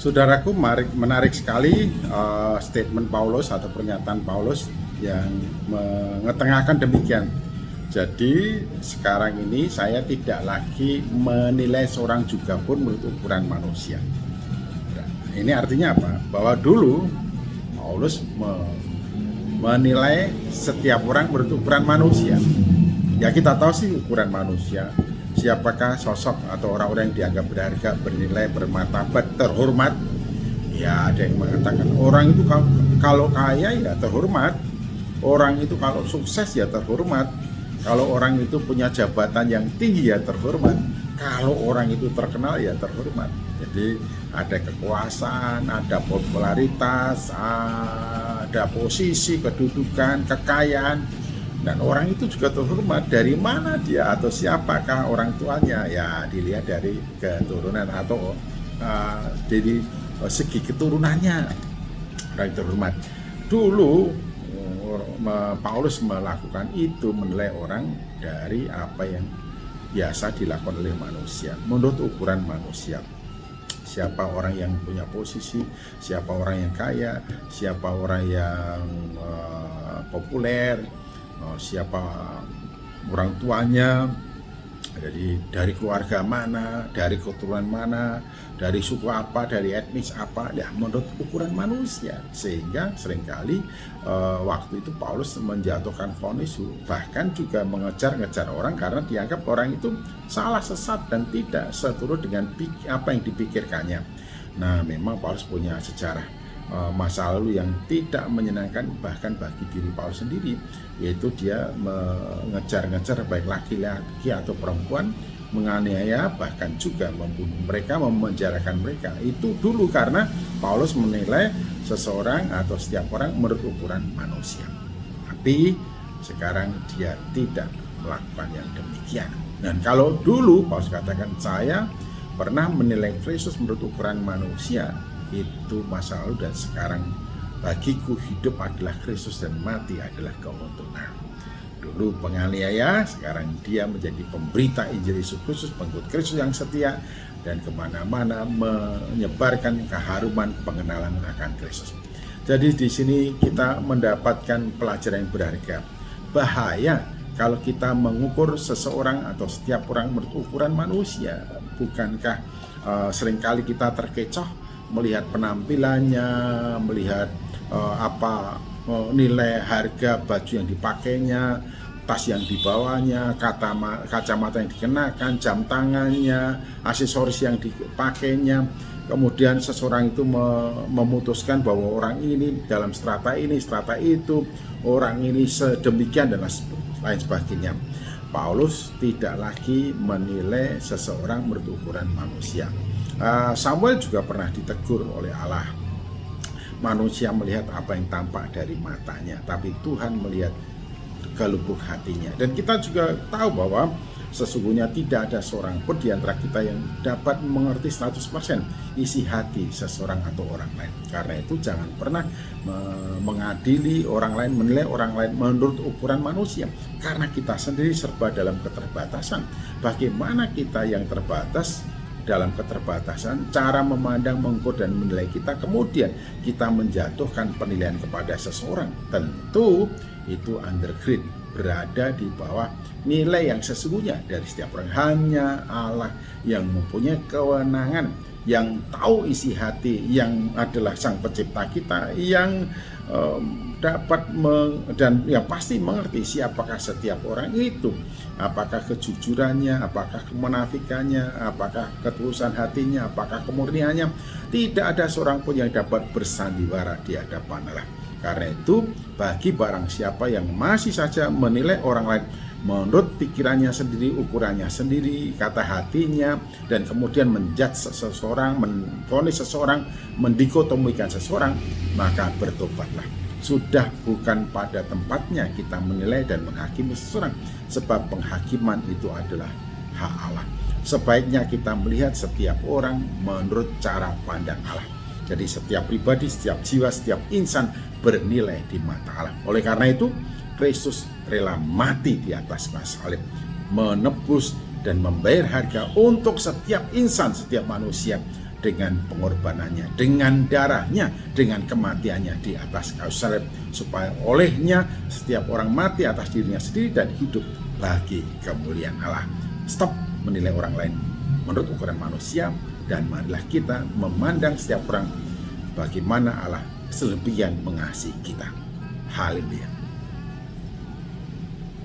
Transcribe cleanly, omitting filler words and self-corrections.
Saudaraku, menarik sekali statement Paulus atau pernyataan Paulus yang mengetengahkan demikian. Jadi sekarang ini saya tidak lagi menilai seorang juga pun menurut ukuran manusia. Nah, ini artinya apa? Bahwa dulu Paulus menilai setiap orang menurut ukuran manusia. Ya kita tahu sih ukuran manusia. Siapakah sosok atau orang-orang yang dianggap berharga, bernilai, bermartabat, terhormat? Ya ada yang mengatakan orang itu kalau kaya ya terhormat, orang itu kalau sukses ya terhormat, kalau orang itu punya jabatan yang tinggi ya terhormat, kalau orang itu terkenal ya terhormat. Jadi ada kekuasaan, ada popularitas, ada posisi, kedudukan, kekayaan. Dan orang itu juga terhormat. Dari mana dia atau siapakah orang tuanya? Ya dilihat dari keturunan atau dari segi keturunannya. Orang terhormat. Dulu Paulus melakukan itu, menilai orang dari apa yang biasa dilakukan oleh manusia, menurut ukuran manusia. Siapa orang yang punya posisi, siapa orang yang kaya, siapa orang yang populer, siapa orang tuanya, jadi dari keluarga mana, dari keturunan mana, dari suku apa, dari etnis apa, ya menurut ukuran manusia. Sehingga seringkali waktu itu Paulus menjatuhkan vonis, bahkan juga mengejar-ngejar orang karena dianggap orang itu salah, sesat, dan tidak seturut dengan apa yang dipikirkannya. Nah memang Paulus punya sejarah masa lalu yang tidak menyenangkan bahkan bagi diri Paulus sendiri, yaitu dia mengejar-ngejar baik laki-laki atau perempuan, menganiaya, bahkan juga membunuh mereka, memenjarakan mereka. Itu dulu karena Paulus menilai seseorang atau setiap orang menurut ukuran manusia. Tapi sekarang dia tidak melakukan yang demikian. Dan kalau dulu Paulus katakan, saya pernah menilai Kristus menurut ukuran manusia, itu masa lalu, dan sekarang bagiku hidup adalah Kristus dan mati adalah keuntungan. Dulu penganiaya, sekarang dia menjadi pemberita Injil Yesus Kristus, pengikut Kristus yang setia, dan kemana-mana menyebarkan keharuman pengenalan akan Kristus. Jadi di sini kita mendapatkan pelajaran yang berharga. Bahaya kalau kita mengukur seseorang atau setiap orang menurut ukuran manusia. Bukankah seringkali kita terkecoh melihat penampilannya, melihat nilai harga baju yang dipakainya, tas yang dibawanya, kacamata yang dikenakan, jam tangannya, aksesoris yang dipakainya. Kemudian seseorang itu memutuskan bahwa orang ini dalam strata ini, strata itu, orang ini sedemikian dan lain sebagainya. Paulus tidak lagi menilai seseorang menurut ukuran manusia. Samuel juga pernah ditegur oleh Allah. Manusia melihat apa yang tampak dari matanya, tapi Tuhan melihat ke lubuk hatinya. Dan kita juga tahu bahwa sesungguhnya tidak ada seorang pun di antara kita yang dapat mengerti 100% isi hati seseorang atau orang lain. Karena itu jangan pernah mengadili orang lain, menilai orang lain menurut ukuran manusia. Karena kita sendiri serba dalam keterbatasan. Bagaimana kita yang terbatas dalam keterbatasan, cara memandang, mengukur, dan menilai kita, kemudian kita menjatuhkan penilaian kepada seseorang, tentu itu undergrade, berada di bawah nilai yang sesungguhnya dari setiap orang. Hanya Allah yang mempunyai kewenangan, yang tahu isi hati, yang adalah sang pencipta kita, yang dapat dan yang pasti mengerti siapakah setiap orang itu, apakah kejujurannya, apakah kemunafikannya, apakah ketulusan hatinya, apakah kemurniannya. Tidak ada seorang pun yang dapat bersandiwara di hadapan Allah. Karena itu bagi barang siapa yang masih saja menilai orang lain menurut pikirannya sendiri, ukurannya sendiri, kata hatinya, dan kemudian menjudge seseorang, menvonis seseorang, mendikotomikan seseorang, maka bertobatlah. Sudah bukan pada tempatnya kita menilai dan menghakimi seseorang, sebab penghakiman itu adalah hak Allah. Sebaiknya kita melihat setiap orang menurut cara pandang Allah. Jadi setiap pribadi, setiap jiwa, setiap insan bernilai di mata Allah. Oleh karena itu Kristus rela mati di atas kayu salib, menebus dan membayar harga untuk setiap insan, setiap manusia dengan pengorbanannya, dengan darahnya, dengan kematiannya di atas kayu salib, supaya olehnya setiap orang mati atas dirinya sendiri dan hidup bagi kemuliaan Allah. Stop menilai orang lain menurut ukuran manusia, dan marilah kita memandang setiap orang bagaimana Allah selebihan mengasihi kita. Haleluya.